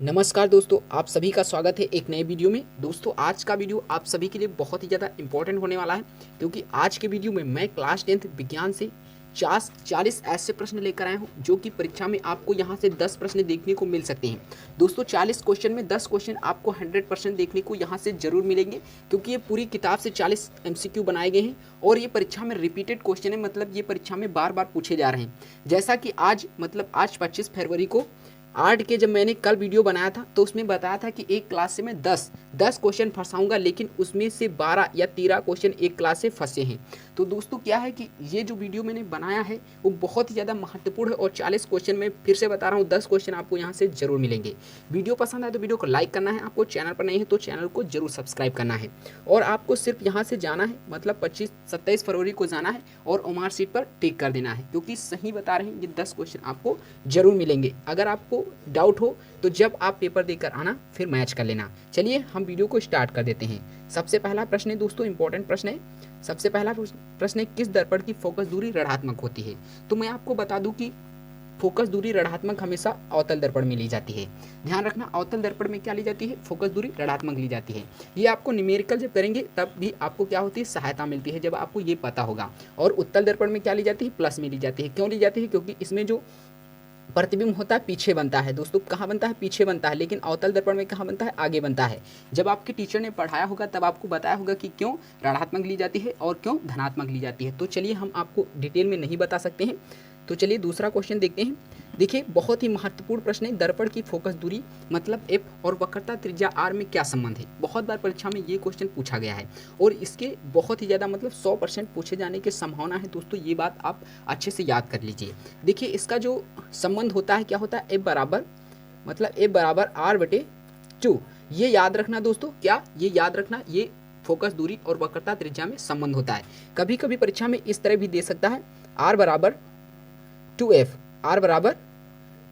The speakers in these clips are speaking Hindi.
नमस्कार दोस्तों, आप सभी का स्वागत है एक नए वीडियो में। दोस्तों, आज का वीडियो आप सभी के लिए बहुत ही ज़्यादा इंपॉर्टेंट होने वाला है, क्योंकि आज के वीडियो में मैं क्लास 10th विज्ञान से 40 ऐसे प्रश्न लेकर आया हूं जो कि परीक्षा में आपको यहां से 10 प्रश्न देखने को मिल सकते हैं। दोस्तों, 40 क्वेश्चन में 10 क्वेश्चन आपको 100% देखने को यहां से जरूर मिलेंगे, क्योंकि ये पूरी किताब से 40 MCQ बनाए गए हैं और ये परीक्षा में रिपीटेड क्वेश्चन है, मतलब ये परीक्षा में बार बार पूछे जा रहे हैं। जैसा कि आज 25 फरवरी को आर्ट के जब मैंने कल वीडियो बनाया था तो उसमें बताया था कि एक क्लास से मैं 10 क्वेश्चन फंसाऊंगा, लेकिन उसमें से 12 या 13 क्वेश्चन एक क्लास से फंसे हैं। तो दोस्तों, क्या है कि ये जो वीडियो मैंने बनाया है वो बहुत ही ज़्यादा महत्वपूर्ण है और 40 क्वेश्चन में फिर से बता रहा हूँ, 10 क्वेश्चन आपको यहाँ से जरूर मिलेंगे। वीडियो पसंद आए तो वीडियो को लाइक करना है, आपको चैनल पर नहीं है तो चैनल को जरूर सब्सक्राइब करना है और आपको सिर्फ यहाँ से जाना है, मतलब 27 फरवरी को जाना है और ओमार सीट पर टिक कर देना है, क्योंकि सही बता रहे हैं ये 10 क्वेश्चन आपको जरूर मिलेंगे। अगर आपको डाउट हो तो जब आप पेपर देकर आना फिर मैच कर लेना। चलिए हम वीडियो को स्टार्ट कर देते हैं। सबसे पहला प्रश्न है दोस्तों, इंपॉर्टेंट प्रश्न है। सबसे पहला प्रश्न है, किस दर्पण की फोकस दूरी ऋणात्मक होती है? तो मैं आपको बता दूं कि फोकस दूरी ऋणात्मक हमेशा अवतल दर्पण में ली जाती है। ध्यान रखना, अवतल दर्पण में क्या ली जाती है? फोकस दूरी ऋणात्मक ली जाती है। ये आपको न्यूमेरिकल जब करेंगे तब भी आपको क्या होती है? सहायता मिलती है, जब आपको ये पता होगा। और उत्तल दर्पण में क्या ली जाती है? प्लस में ली जाती है। क्यों ली जाती है? क्योंकि इसमें जो प्रतिबिंब होता है पीछे बनता है। दोस्तों, कहाँ बनता है? पीछे बनता है, लेकिन अवतल दर्पण में कहाँ बनता है? आगे बनता है। जब आपके टीचर ने पढ़ाया होगा तब आपको बताया होगा कि क्यों ऋणात्मक ली जाती है और क्यों धनात्मक ली जाती है। तो चलिए हम आपको डिटेल में नहीं बता सकते हैं। तो चलिए दूसरा क्वेश्चन देखते हैं। देखिए, बहुत ही महत्वपूर्ण प्रश्न है। दर्पण की फोकस दूरी मतलब एफ और वक्रता त्रिज्या आर में क्या संबंध है? बहुत बार परीक्षा में ये क्वेश्चन पूछा गया है और इसके बहुत ही ज़्यादा 100% पूछे जाने की संभावना है। दोस्तों, ये बात आप अच्छे से याद कर लीजिए। देखिए, इसका जो संबंध होता है क्या होता है? एफ बराबर आर बटे 2। ये याद रखना दोस्तों, क्या ये याद रखना, ये फोकस दूरी और वक्रता त्रिज्या में संबंध होता है। कभी कभी परीक्षा में इस तरह भी दे सकता है, आर बराबर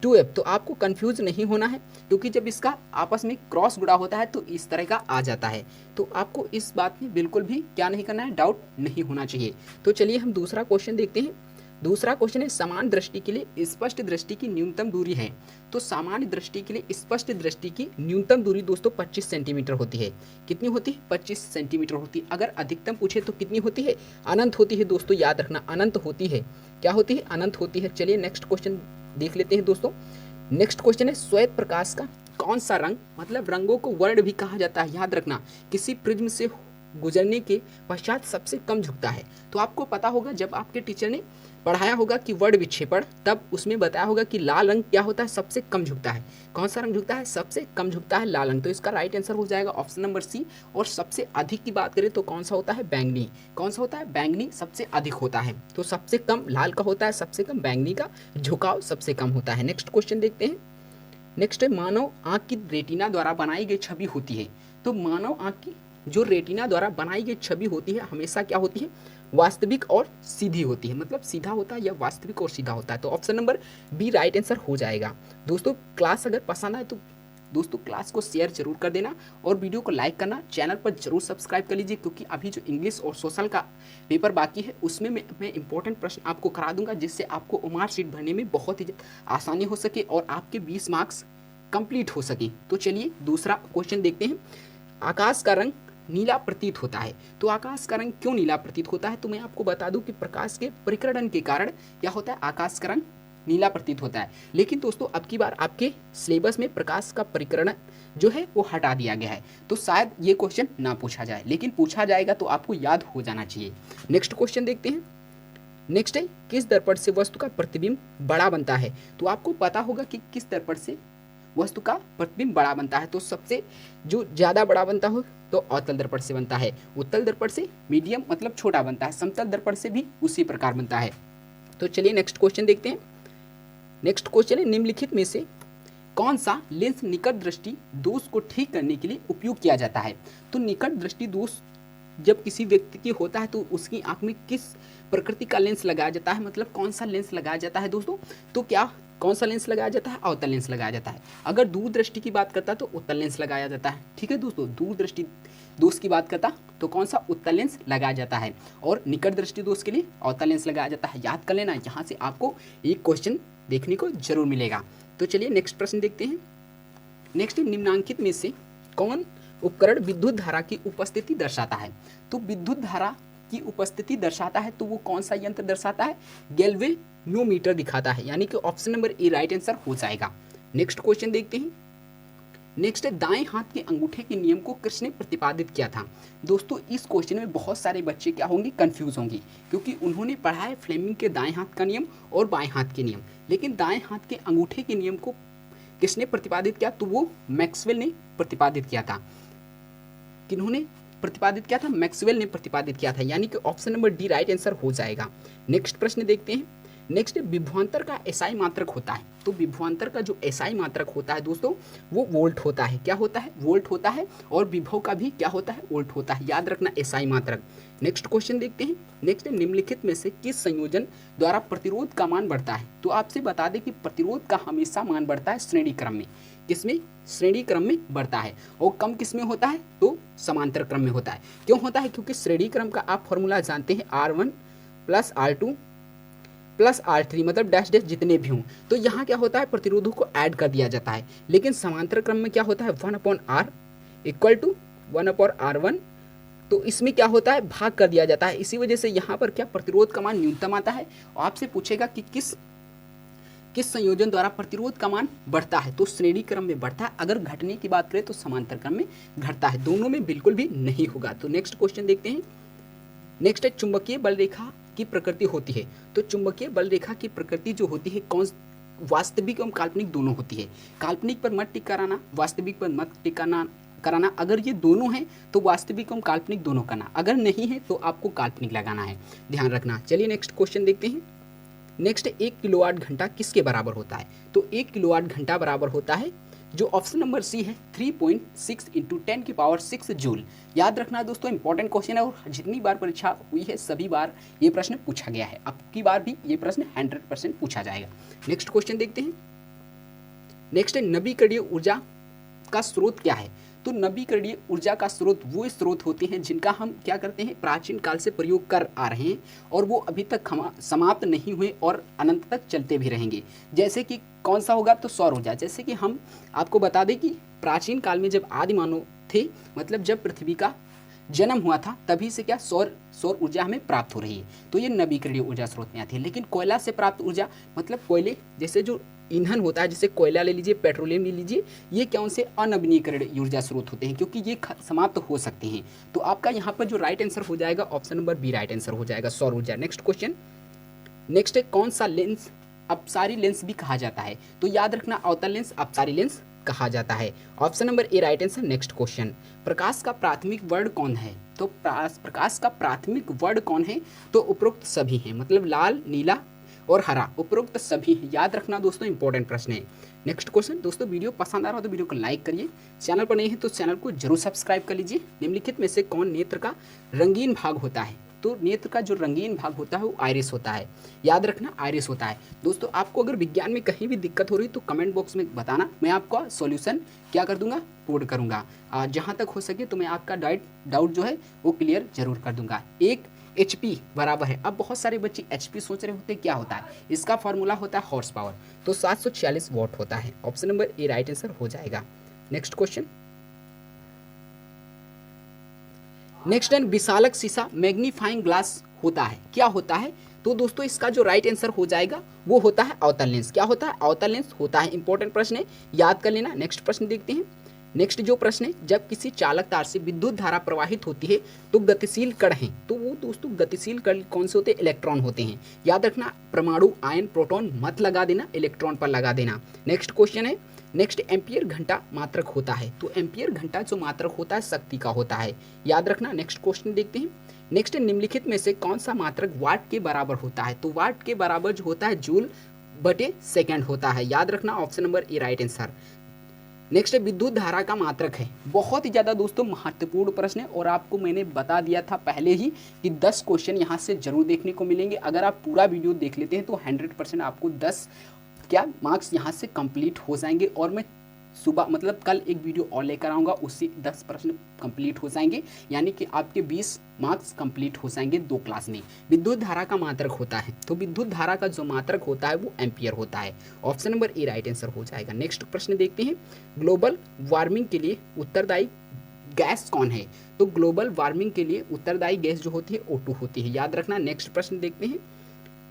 2f। तो आपको कंफ्यूज नहीं होना है, क्योंकि जब इसका आपस में क्रॉस गुणा होता है तो इस तरह का आ जाता है। तो आपको इस बात में बिल्कुल भी क्या नहीं करना है? डाउट नहीं होना चाहिए। तो चलिए हम दूसरा क्वेश्चन देखते हैं। दूसरा क्वेश्चन है, समान दृष्टि के लिए स्पष्ट दृष्टि की न्यूनतम दूरी है। तो सामान्य दृष्टि के लिए स्पष्ट दृष्टि की न्यूनतम दूरी दोस्तों 25 सेंटीमीटर होती है। कितनी होती है? 25 सेंटीमीटर होती है। अगर अधिकतम पूछे तो कितनी होती है? अनंत होती है। दोस्तों, याद रखना, अनंत होती है। क्या होती है? अनंत होती है। चलिए नेक्स्ट क्वेश्चन देख लेते हैं दोस्तों। नेक्स्ट क्वेश्चन है, श्वेत प्रकाश का कौन सा रंग, मतलब रंगों को वर्ण भी कहा जाता है, याद रखना, किसी प्रिज्म से गुजरने के पश्चात सबसे कम झुकता है। तो आपको पता होगा, जब आपके टीचर ने पढ़ाया होगा कि वर्ण विक्षेपण, तब उसमें बताया होगा कि लाल रंग क्या होता है? सबसे कम झुकता है। कौन सा रंग झुकता है? सबसे कम झुकता है लाल रंग। तो इसका राइट आंसर हो जाएगा ऑप्शन नंबर सी। और सबसे अधिक की बात करें तो कौन सा होता है? बैंगनी। कौन सा होता है? बैंगनी सबसे अधिक होता है। तो सबसे कम लाल का होता है, सबसे कम बैंगनी का झुकाव सबसे कम होता है। नेक्स्ट क्वेश्चन देखते हैं। नेक्स्ट है, मानव आंख की रेटिना द्वारा बनाई गई छवि होती है। तो मानव आंख की जो रेटिना द्वारा बनाई गई छवि होती है हमेशा क्या होती है? वास्तविक और सीधी होती है। मतलब सीधा होता है या वास्तविक और सीधा होता है। तो option number B right answer हो जाएगा। दोस्तों, क्लास अगर पसंद आए तो दोस्तों क्लास को शेयर जरूर कर देना और वीडियो को लाइक करना, चैनल पर जरूर सब्सक्राइब कर लीजिए, क्योंकि अभी जो इंग्लिश और सोशल का पेपर बाकी है उसमें मैं इंपॉर्टेंट प्रश्न आपको करा दूंगा, जिससे आपको ओमार सीट भरने में बहुत ही आसानी हो सके और आपके 20 मार्क्स कंप्लीट हो सके। तो चलिए दूसरा क्वेश्चन देखते हैं। आकाश का रंग नीला प्रतीत होता है। तो आकाश का रंग क्यों नीला प्रतीत होता है? तो मैं आपको बता दूं कि प्रकाश के परिकरण के कारण क्या होता है? आकाश का रंग नीला प्रतीत होता है। लेकिन दोस्तों, अब की बार आपके सिलेबस में प्रकाश का परिकरण जो है वो हटा दिया गया है, तो शायद ये क्वेश्चन ना पूछा जाए, लेकिन पूछा जाएगा तो आपको याद हो जाना चाहिए। नेक्स्ट क्वेश्चन देखते हैं। नेक्स्ट है, किस दर्पण से वस्तु का प्रतिबिंब बड़ा बनता है? तो आपको पता होगा कि किस दर्पण से वस्तु का प्रतिबिंब बड़ा बनता है। तो सबसे जो ज़्यादा बड़ा बनता हो तो अवतल दर्पण से बनता है, उत्तल दर्पण से मीडियम मतलब छोटा बनता है, समतल दर्पण से भी उसी प्रकार बनता है। तो चलिए नेक्स्ट क्वेश्चन देखते हैं। नेक्स्ट क्वेश्चन है, निम्नलिखित में से कौन सा लेंस निकट दृष्टि दोष को ठीक करने के लिए उपयोग किया जाता है? तो निकट दृष्टि दोष जब किसी व्यक्ति की होता है तो उसकी आंख में किस प्रकृति का लेंस लगाया जाता है, मतलब कौन सा लेंस लगाया जाता है दोस्तों? तो क्या कौन सा लेंस लगाया जाता है? अवतल लेंस लगाया जाता है। अगर दूरदृष्टि की बात करता तो उत्तल लेंस लगाया जाता है। ठीक है दोस्तों, दूरदृष्टि दोष की बात करता तो कौन सा? उत्तल लेंस लगाया जाता है। और निकट दृष्टि दोष के लिए अवतल लेंस लगाया जाता है। याद कर लेना, यहाँ से आपको एक क्वेश्चन देखने को जरूर मिलेगा। तो चलिए नेक्स्ट प्रश्न देखते हैं। नेक्स्ट निम्नांकित में से कौन उपकरण विद्युत धारा की उपस्थिति दर्शाता है? तो विद्युत धारा की उपस्थिति दर्शाता है तो वो कौन सा यंत्र दर्शाता है? गैल्वेनोमीटर दिखाता है, यानी कि option number A right answer हो जाएगा। नेक्स्ट क्वेश्चन देखते हैं। नेक्स्ट है दाएं हाथ के अंगूठे के नियम को किसने प्रतिपादित किया था? दोस्तों इस क्वेश्चन में बहुत सारे बच्चे क्या होंगे, कंफ्यूज होंगे, क्योंकि उन्होंने पढ़ा है फ्लेमिंग के दाएं हाथ का नियम और बाएं हाथ के नियम, लेकिन दाएं हाथ के अंगूठे के नियम को किसने प्रतिपादित किया? तो वो मैक्सवेल ने प्रतिपादित किया था। किन्होंने प्रतिपादित किया था? मैक्सवेल ने प्रतिपादित किया था, यानी कि option number D right answer हो जाएगा। नेक्स्ट प्रश्न देखते हैं। नेक्स्ट विभवांतर का एसआई मात्रक होता है, तो विभवांतर का जो एसआई मात्रक होता है दोस्तों वो वोल्ट होता है। क्या होता है? वोल्ट होता है। और विभव का भी क्या होता है? वोल्ट होता है, याद रखना एसआई मात्रक। नेक्स्ट क्वेश्चन देखते हैं। नेक्स्ट निम्नलिखित में से किस संयोजन द्वारा प्रतिरोध का मान बढ़ता है? तो आपसे बता दें कि प्रतिरोध का हमेशा मान बढ़ता है श्रेणी क्रम में। किसमें? श्रेणी क्रम में बढ़ता है। और कम किस में होता है? तो समांतर क्रम में होता है। क्यों होता है? क्योंकि श्रेणी क्रम का आप फॉर्मूला जानते हैं, R1 + R2 + R3, मतलब डैश डैश जितने भी हों, तो यहाँ क्या होता है? प्रतिरोधों को ऐड कर दिया जाता है। लेकिन समांतर क्रम में क्या होता है? 1/R = 1/R1, तो इसमें क्या होता है? भाग कर दिया जाता है। इसी वजह से यहाँ पर क्या प्रतिरोध का मान न्यूनतम आता है। और आपसे पूछेगा कि किस संयोजन द्वारा प्रतिरोध का मान बढ़ता है? तो श्रेणी क्रम में बढ़ता है। अगर घटने की बात करें तो समांतर क्रम में घटता है। दोनों में बिल्कुल भी नहीं होगा। तो नेक्स्ट क्वेश्चन देखते हैं। नेक्स्ट है चुंबकीय बल रेखा की प्रकृति होती है। तो चुंबकीय बल रेखा की प्रकृति जो होती है कौन, वास्तविक एवं काल्पनिक दोनों होती है। काल्पनिक पर मत टिक कराना, वास्तविक पर मत टिक कराना। अगर ये दोनों हैं तो वास्तविक एवं काल्पनिक दोनों करना, अगर नहीं है तो आपको काल्पनिक लगाना है, ध्यान रखना। चलिए नेक्स्ट क्वेश्चन देखते हैं। नेक्स्ट 1 किलोवाट घंटा किसके बराबर होता है? तो 1 किलोवाट घंटा बराबर होता है, जो ऑप्शन नंबर सी है, 3.6 × 10⁶ जूल। याद रखना दोस्तों, इंपॉर्टेंट क्वेश्चन है और जितनी बार परीक्षा हुई है सभी बार ये प्रश्न पूछा गया है। अब की बार भी ये प्रश्न 100% पूछा जाएगा। नेक्स्ट क्वेश्चन देखते हैं। नेक्स्ट है नवीकरणीय ऊर्जा का स्रोत क्या है? तो नवीकरणीय ऊर्जा का स्रोत वो स्रोत होते हैं जिनका हम क्या करते हैं, प्राचीन काल से प्रयोग कर आ रहे हैं और वो अभी तक समाप्त नहीं हुए और अनंत तक चलते भी रहेंगे। जैसे कि कौन सा होगा? तो सौर ऊर्जा। जैसे कि हम आपको बता दें कि प्राचीन काल में जब आदि मानव थे, मतलब जब पृथ्वी का जन्म हुआ था, तभी से क्या सौर ऊर्जा हमें प्राप्त हो रही है, तो ये नवीकरणीय ऊर्जा स्रोत में आती है। लेकिन कोयला से प्राप्त ऊर्जा, मतलब कोयले जैसे जो ईंधन होता है, जैसे कोयला ले लीजिए, पेट्रोलियम ले लीजिए, ये क्या उनसे अनवीनीकरणीय ऊर्जा स्रोत होते हैं, क्योंकि ये समाप्त हो सकते हैं। तो आपका यहाँ पर जो राइट आंसर हो जाएगा option number B right answer हो जाएगा, सौर ऊर्जा। Next question. नेक्स्ट है कौन सा लेंस अपसारी लेंस भी कहा जाता है? तो याद रखना अवतल लेंस अपसारी लेंस कहा जाता है, option number A right answer. Next question. प्रकाश का प्राथमिक वर्ण कौन है? तो प्रकाश का प्राथमिक वर्ण कौन है? तो उपरोक्त सभी हैं, मतलब लाल, नीला और हरा, उपरोक्त सभी हैं। याद रखना दोस्तों, इंपॉर्टेंट प्रश्न है। Next question. दोस्तों वीडियो पसंद आ रहा हो तो वीडियो को लाइक करिए, चैनल पर नहीं है तो चैनल को जरूर सब्सक्राइब कर लीजिए। निम्नलिखित में से कौन नेत्र का रंगीन भाग होता है? तो नेत्र का जो रंगीन भाग होता है वो आइरिस होता है, याद रखना आइरिस होता है। दोस्तों आपको अगर विज्ञान में कहीं भी दिक्कत हो रही तो कमेंट बॉक्स में बताना, मैं आपका सॉल्यूशन क्या कर दूंगा, पूर्ण करूंगा। जहां तक हो सके तो मैं आपका डाउट जो है वो क्लियर जरूर कर दूंगा। 1 HP बराबर है, अब बहुत सारे बच्चे HP सोच रहे होते क्या होता है, इसका फॉर्मूला होता है हॉर्स पावर, तो 746 वॉट होता है, option number A right answer हो जाएगा। Next question. नेक्स्ट एंड विशालक शीशा मैग्नीफाइंग ग्लास होता है, क्या होता है? तो दोस्तों इसका जो राइट आंसर हो जाएगा वो होता है अवतल लेंस। क्या होता है? अवतल लेंस होता है, इंपॉर्टेंट प्रश्न है, याद कर लेना। नेक्स्ट प्रश्न देखते हैं। नेक्स्ट जो प्रश्न है, जब किसी चालक तार से विद्युत धारा प्रवाहित होती है तो गतिशील कण हैं, तो वो दोस्तों गतिशील कण कौन से होते हैं? इलेक्ट्रॉन होते हैं, याद रखना। परमाणु, आयन, प्रोटॉन मत लगा देना, इलेक्ट्रॉन पर लगा देना। नेक्स्ट क्वेश्चन है। नेक्स्ट एम्पियर घंटा मात्रक होता है, तो एम्पियर घंटा जो मात्रक होता है शक्ति का होता है, याद रखना। नेक्स्ट क्वेश्चन देखते हैं। नेक्स्ट निम्नलिखित में से कौन सा मात्रक वाट के बराबर होता है? तो वाट के बराबर जो होता है जूल बटे सेकंड होता है, याद रखना, option number A right answer. Next विद्युत धारा का मात्रक है, बहुत ही ज़्यादा दोस्तों महत्वपूर्ण प्रश्न है और आपको मैंने बता दिया था पहले ही कि 10 क्वेश्चन यहाँ से जरूर देखने को मिलेंगे। अगर आप पूरा वीडियो देख लेते हैं तो 100% आपको 10 क्या मार्क्स यहाँ से कंप्लीट हो जाएंगे। और मैं सुबह मतलब कल एक वीडियो और लेकर आऊँगा, उससे 10 प्रश्न कंप्लीट हो जाएंगे, यानी कि आपके 20 मार्क्स कंप्लीट हो जाएंगे 2 क्लास में। विद्युत धारा का मात्रक होता है, तो विद्युत धारा का जो मात्रक होता है वो एम्पियर होता है। Option number A right answer हो जाएगा। नेक्स्ट प्रश्न देखते हैं, ग्लोबल वार्मिंग के लिए उत्तरदायी गैस कौन है? तो ग्लोबल वार्मिंग के लिए उत्तरदायी गैस जो होती है O2 होती है, याद रखना। नेक्स्ट प्रश्न देखते हैं,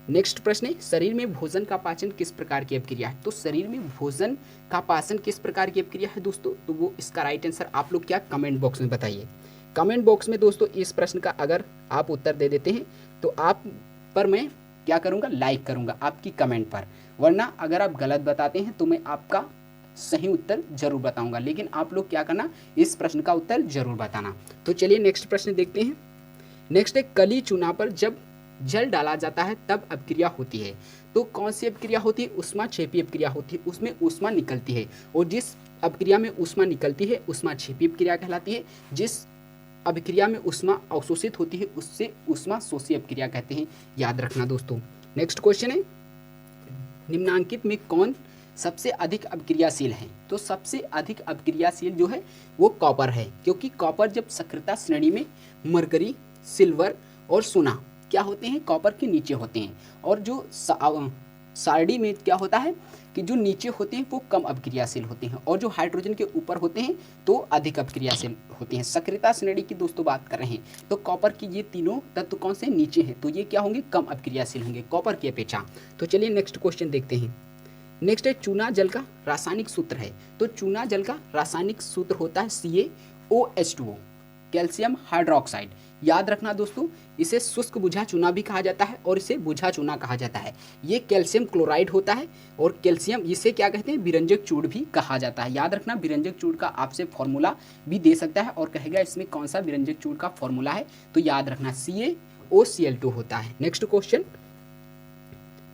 नेक्स्ट प्रश्न है, शरीर में भोजन का पाचन किस प्रकार की अपक्रिया है? तो शरीर में भोजन का पाचन किस प्रकार की अपक्रिया है दोस्तों? तो वो इसका राइट आंसर आप लोग क्या कमेंट बॉक्स में बताइए। कमेंट बॉक्स में दोस्तों इस प्रश्न का अगर आप उत्तर दे देते हैं तो आप पर मैं क्या करूँगा, लाइक करूँगा आपकी कमेंट पर, वरना अगर आप गलत बताते हैं तो मैं आपका सही उत्तर जरूर बताऊंगा, लेकिन आप लोग क्या करना, इस प्रश्न का उत्तर जरूर बताना। तो चलिए नेक्स्ट प्रश्न देखते हैं। नेक्स्ट है, कली चूना पर जब जल डाला जाता है तब अपक्रिया होती है। तो कौन सी अपक्रिया होती है? ऊष्माक्षेपी अपक्रिया होती है, उसमें ऊष्मा निकलती है, और जिस अपक्रिया में ऊष्मा निकलती है ऊष्माक्षेपी अपक्रिया कहलाती है। जिस अभिक्रिया में ऊष्मा अवशोषित होती है उससे ऊष्मा शोषी अपक्रिया कहते हैं, याद रखना दोस्तों। नेक्स्ट क्वेश्चन है, निम्नांकित में कौन सबसे अधिक अपक्रियाशील है? तो सबसे अधिक अपक्रियाशील जो है वो कॉपर है, क्योंकि कॉपर जब सक्रियता श्रेणी में मरकरी, सिल्वर और सोना क्या होते हैं, कॉपर के नीचे होते हैं, और जो सारणी में क्या होता है कि जो नीचे होते हैं वो कम अपक्रियाशील होते हैं, और जो हाइड्रोजन के ऊपर होते हैं तो अधिक अपक्रियाशील होते हैं। सक्रियता श्रेणी की दोस्तों बात कर रहे हैं, तो कॉपर की ये तीनों तत्व कौन से नीचे हैं, तो ये क्या होंगे, कम अपक्रियाशील होंगे कॉपर की अपेक्षा। तो चलिए नेक्स्ट क्वेश्चन देखते हैं। नेक्स्ट है, चूना जल का रासायनिक सूत्र है। तो चूना जल का रासायनिक सूत्र होता है CaOH2O, कैल्शियम हाइड्रोक्साइड। याद रखना दोस्तों, इसे शुष्क बुझा चूना भी कहा जाता है और इसे बुझा चूना कहा जाता है। ये कैल्शियम क्लोराइड होता है, और कैल्शियम इसे क्या कहते हैं, विरंजक चूड़ भी कहा जाता है। याद रखना, विरंजक चूड़ का आपसे फॉर्मूला भी दे सकता है और कहेगा इसमें कौन सा विरंजक चूड़ का फॉर्मूला है, तो याद रखना CaOCl2 होता है। नेक्स्ट क्वेश्चन,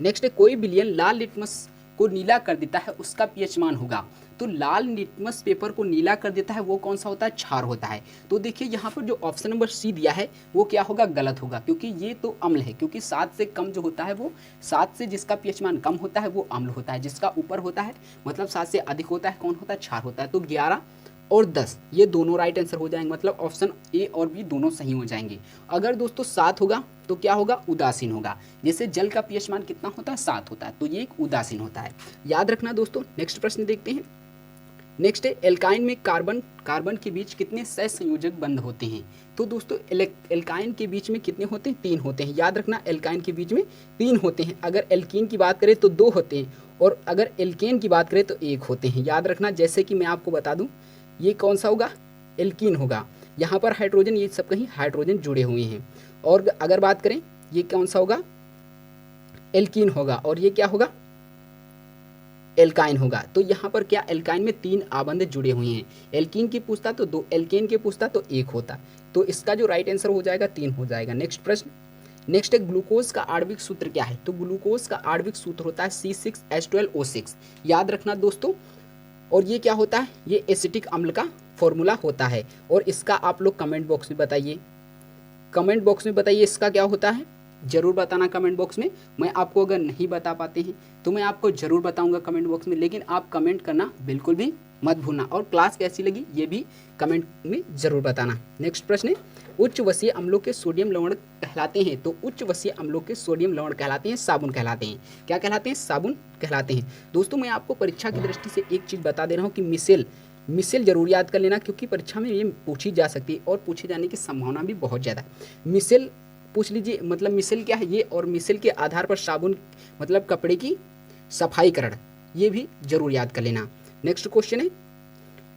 नेक्स्ट है, कोई विलयन लाल लिटमस को नीला कर देता है उसका pH मान होगा। तो लाल लिटमस पेपर को नीला कर देता है वो कौन सा होता है, क्षार होता है। तो देखिए यहाँ पर जो ऑप्शन नंबर C दिया है वो क्या होगा, गलत होगा, क्योंकि ये तो अम्ल है, क्योंकि 7 से कम जो होता है वो 7 से जिसका pH मान कम होता है वो अम्ल होता है, जिसका ऊपर होता है मतलब 7 से अधिक होता है कौन होता है, क्षार होता है। तो 11 और 10 ये दोनों राइट आंसर हो जाएंगे, मतलब ऑप्शन A और B दोनों सही हो जाएंगे। अगर दोस्तों 7 होगा तो क्या होगा, उदासीन होगा। जैसे जल का pH मान कितना होता है, 7 होता है, तो ये एक उदासीन होता है, याद रखना दोस्तों। नेक्स्ट प्रश्न देखते हैं। नेक्स्ट है, एल्काइन में कार्बन के बीच कितने सहसंयोजक बंध होते हैं? तो दोस्तों एल्काइन के बीच में कितने होते हैं, 3 होते हैं। याद रखना, एल्काइन के बीच में 3 होते हैं। अगर एल्कीन की बात करें तो 2 होते हैं, और अगर एल्केन की बात करें तो 1 होते हैं। याद रखना, जैसे कि मैं आपको बता दूं, ये कौन सा होगा, एल्कीन होगा। यहाँ पर हाइड्रोजन, ये सब कहीं हाइड्रोजन जुड़े हुए हैं। और अगर बात करें ये कौन सा होगा, एल्कीन होगा, और ये क्या होगा, एल्काइन होगा। तो यहाँ पर क्या, एल्काइन में 3 आबंध जुड़े हुए हैं। एल्कीन की पूछता तो 2, एल्केन की पूछता तो 1 होता। तो इसका जो राइट आंसर हो जाएगा 3 हो जाएगा। नेक्स्ट प्रश्न, नेक्स्ट है, ग्लूकोज का आणविक सूत्र क्या है? तो ग्लूकोज का आणविक सूत्र होता है C6H12O6। याद रखना दोस्तों, और ये क्या होता है, ये एसिटिक अम्ल का फॉर्मूला होता है, और इसका आप लोग कमेंट बॉक्स में बताइए, कमेंट बॉक्स में बताइए इसका क्या होता है, जरूर बताना कमेंट बॉक्स में। मैं आपको अगर नहीं बता पाते हैं तो मैं आपको जरूर बताऊंगा कमेंट बॉक्स में, लेकिन आप कमेंट करना बिल्कुल भी मत भूलना, और क्लास कैसी लगी ये भी कमेंट में जरूर बताना। नेक्स्ट प्रश्न है, उच्च वसीय अम्लों के सोडियम लवण कहलाते हैं? तो उच्च वसीय अम्लों के सोडियम लवण कहलाते हैं साबुन कहलाते हैं। क्या कहलाते हैं, साबुन कहलाते हैं। दोस्तों मैं आपको परीक्षा की दृष्टि से एक चीज़ बता दे रहा हूँ कि मिसेल जरूर याद कर लेना, क्योंकि परीक्षा में ये पूछी जा सकती है और पूछे जाने की संभावना भी बहुत ज़्यादा। मिसेल पूछ लीजिए, मतलब मिसेल क्या है ये, और मिसेल के आधार पर साबुन मतलब कपड़े की सफाईकरण, ये भी जरूर याद कर लेना। नेक्स्ट क्वेश्चन है,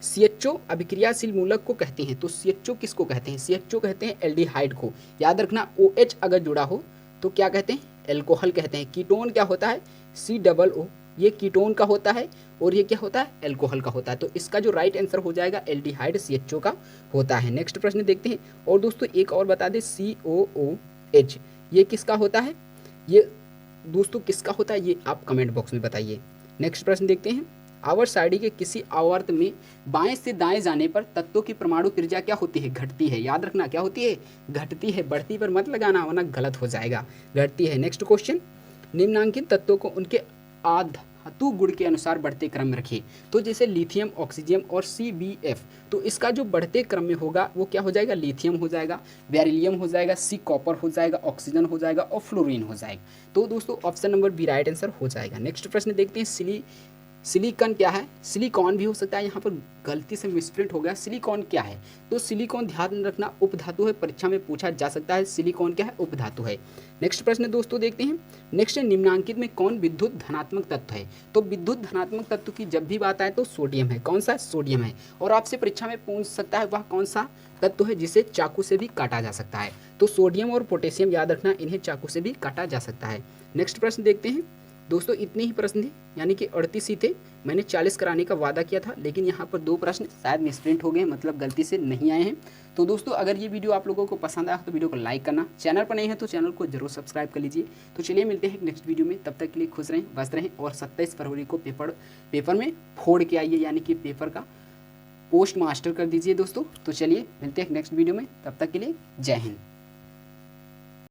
CHO अभिक्रियाशील मूलक को कहते हैं? तो CHO किसको कहते हैं, CHO कहते हैं एल्डिहाइड को। याद रखना, OH अगर जुड़ा हो तो क्या कहते हैं, एल्कोहल कहते हैं। कीटोन क्या होता है, COO, ये कीटोन का होता है, और ये क्या होता है, एल्कोहल का होता है। तो इसका जो राइट आंसर हो जाएगा एल्डिहाइड CHO का होता है। नेक्स्ट प्रश्न देखते हैं। और दोस्तों एक और बता दें, COOH ये किसका होता है, ये दोस्तों किसका होता है, ये आप कमेंट बॉक्स में बताइए। नेक्स्ट प्रश्न देखते हैं, आवर्त सारणी के किसी आवर्त में बाएं से दाएं जाने पर तत्वों की परमाणु त्रिज्या क्या होती है, घटती है। याद रखना क्या होती है, घटती है, बढ़ती पर मत लगाना वरना गलत हो जाएगा, घटती है। नेक्स्ट क्वेश्चन, निम्नांकित तत्वों को उनके धातु गुण के अनुसार बढ़ते क्रम में रखिए। तो जैसे लिथियम, ऑक्सीजन और CbF, तो इसका जो बढ़ते क्रम में होगा वो क्या हो जाएगा, लिथियम हो जाएगा, बेरिलियम हो जाएगा, C कॉपर हो जाएगा, ऑक्सीजन हो जाएगा और फ्लोरीन हो जाएगा। तो दोस्तों option number B right answer हो जाएगा। नेक्स्ट प्रश्न देखते हैं, सिलिकॉन क्या है, सिलिकॉन भी हो सकता है, यहाँ पर गलती से मिसप्रिंट हो गया। सिलिकॉन क्या है, तो सिलिकॉन ध्यान रखना उपधातु है, परीक्षा में पूछा जा सकता है सिलिकॉन क्या है, उपधातु है। नेक्स्ट प्रश्न दोस्तों देखते हैं, नेक्स्ट निम्नांकित में कौन विद्युत धनात्मक तत्व है। तो विद्युत धनात्मक तत्व की जब भी बात आए तो सोडियम है। कौन सा, सोडियम है। और आपसे परीक्षा में पूछ सकता है वह कौन सा तत्व है जिसे चाकू से भी काटा जा सकता है। तो सोडियम और पोटेशियम याद रखना, इन्हें चाकू से भी काटा जा सकता है। नेक्स्ट प्रश्न देखते हैं दोस्तों, इतने ही प्रश्न थे, यानी कि 38 ही थे। मैंने 40 कराने का वादा किया था, लेकिन यहाँ पर 2 प्रश्न शायद मिसप्रिंट हो गए, मतलब गलती से नहीं आए हैं। तो दोस्तों अगर ये वीडियो आप लोगों को पसंद आया तो वीडियो को लाइक करना, चैनल पर नहीं है तो चैनल को जरूर सब्सक्राइब कर लीजिए। तो चलिए मिलते हैं नेक्स्ट वीडियो में, तब तक के लिए खुश रहें, व्यस्त रहें और 27 फरवरी को पेपर में फोड़ के आइए, यानी कि पेपर का पोस्ट मास्टर कर दीजिए दोस्तों। तो चलिए मिलते हैं नेक्स्ट वीडियो में, तब तक के लिए जय हिंद।